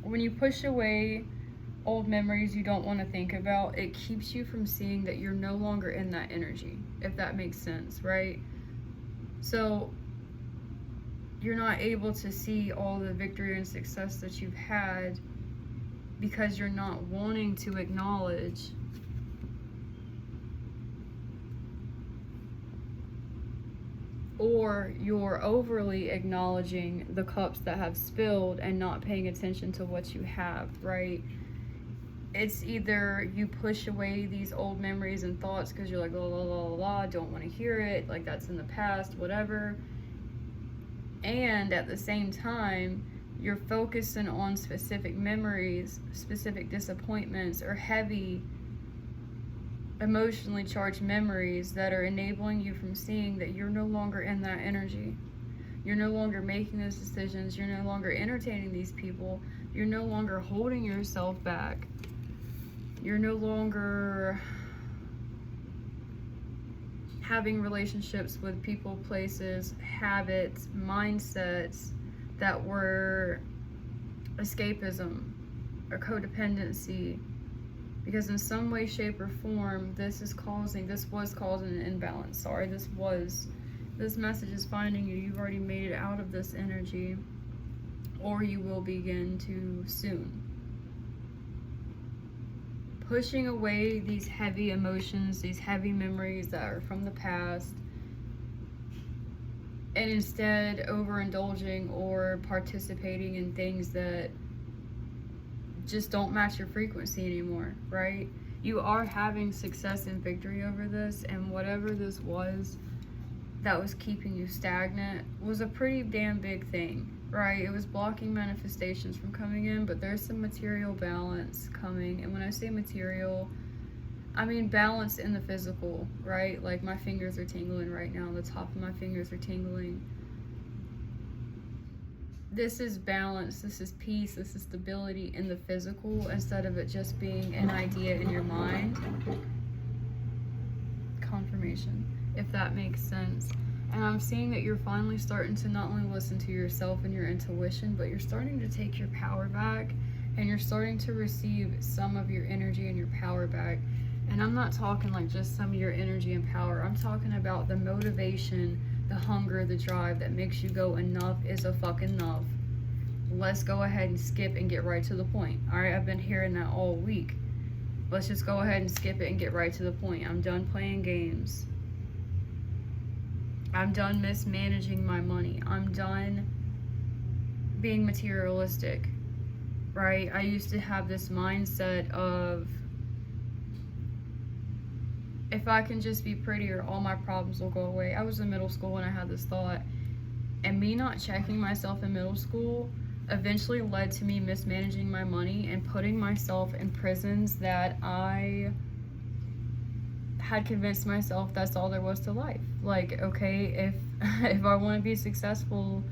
when you push away old memories you don't want to think about, it keeps you from seeing that you're no longer in that energy, if that makes sense, right? So you're not able to see all the victory and success that you've had because you're not wanting to acknowledge or you're overly acknowledging the cups that have spilled and not paying attention to what you have, right? It's either you push away these old memories and thoughts because you're like, la la la la, don't want to hear it, like that's in the past, whatever. And at the same time, you're focusing on specific memories, specific disappointments, or heavy emotionally charged memories that are enabling you from seeing that you're no longer in that energy. You're no longer making those decisions. You're no longer entertaining these people. You're no longer holding yourself back. You're no longer having relationships with people, places, habits, mindsets that were escapism or codependency. Because in some way, shape, or form, this was causing an imbalance. This message is finding you. You've already made it out of this energy, or you will begin to soon. Pushing away these heavy emotions, these heavy memories that are from the past, and instead overindulging or participating in things that just don't match your frequency anymore, right? You are having success and victory over this, and whatever this was that was keeping you stagnant was a pretty damn big thing, right? It was blocking manifestations from coming in, but there's some material balance coming. And when I say material, I mean balance in the physical, right? Like my fingers are tingling right now, the top of my fingers are tingling. This is balance, this is peace, this is stability in the physical instead of it just being an idea in your mind. Confirmation, if that makes sense. And I'm seeing that you're finally starting to not only listen to yourself and your intuition, but you're starting to take your power back, and you're starting to receive some of your energy and your power back. And I'm not talking like just some of your energy and power. I'm talking about the motivation, the hunger, the drive that makes you go, enough is a fucking enough. Let's go ahead and skip and get right to the point. All right, I've been hearing that all week. Let's just go ahead and skip it and get right to the point. I'm done playing games. I'm done mismanaging my money. I'm done being materialistic, right? I used to have this mindset of, if I can just be prettier, all my problems will go away. I was in middle school when I had this thought. And me not checking myself in middle school eventually led to me mismanaging my money and putting myself in prisons that I had convinced myself that's all there was to life. Like, okay, if I want to be successful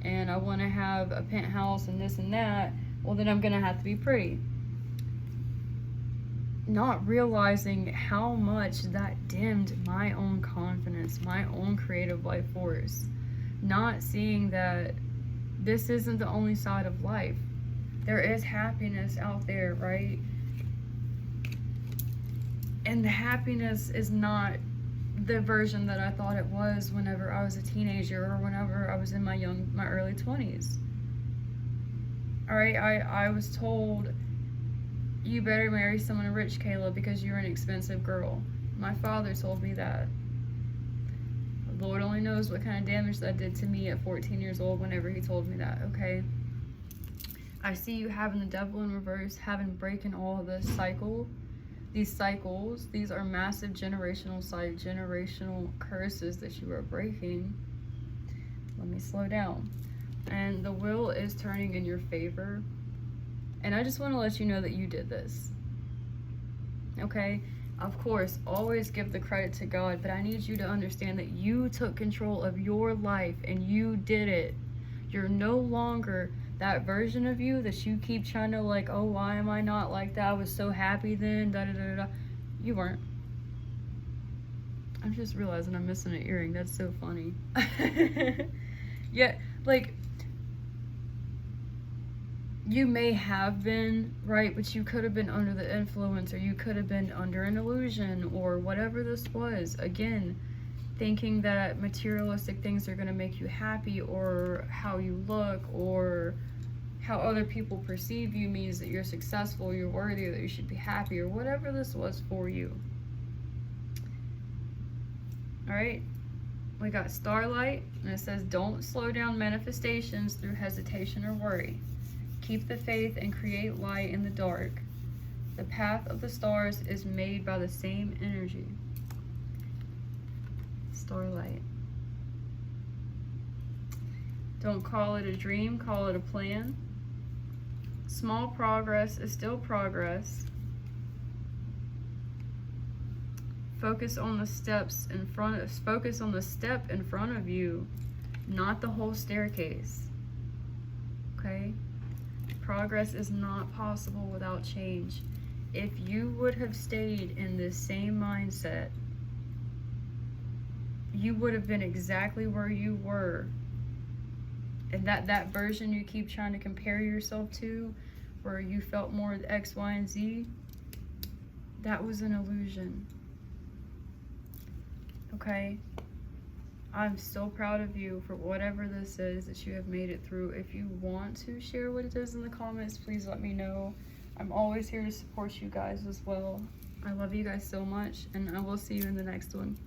and I want to have a penthouse and this and that, well, then I'm gonna have to be pretty. Not realizing how much that dimmed my own confidence, my own creative life force. Not seeing that this isn't the only side of life. There is happiness out there, right? And the happiness is not the version that I thought it was whenever I was a teenager or whenever I was in my early 20s. All right, I was told, you better marry someone rich, Kayla, because you're an expensive girl. My father told me that. Lord only knows what kind of damage that did to me at 14 years old whenever he told me that, okay? I see you having the devil in reverse, having breaking all of this cycle. These cycles, these are massive generational curses that you are breaking. Let me slow down. And the wheel is turning in your favor. And I just want to let you know that you did this. Okay? Of course, always give the credit to God, but I need you to understand that you took control of your life and you did it. You're no longer that version of you that you keep trying to like, oh, why am I not like that? I was so happy then, da da da da. You weren't. I'm just realizing I'm missing an earring. That's so funny. Yeah, like, you may have been, right, but you could have been under the influence, or you could have been under an illusion, or whatever this was. Again, thinking that materialistic things are going to make you happy, or how you look, or how other people perceive you means that you're successful, you're worthy, or that you should be happy, or whatever this was for you. All right, we got Starlight, and it says, don't slow down manifestations through hesitation or worry. Keep the faith and create light in the dark. The path of the stars is made by the same energy. Starlight. Don't call it a dream, call it a plan. Small progress is still progress. Focus on the steps in front of, focus on the step in front of you, not the whole staircase. Okay? Progress is not possible without change. If you would have stayed in this same mindset, you would have been exactly where you were. And that version you keep trying to compare yourself to, where you felt more X, Y, and Z, that was an illusion. Okay? I'm so proud of you for whatever this is that you have made it through. If you want to share what it is in the comments, please let me know. I'm always here to support you guys as well. I love you guys so much, and I will see you in the next one.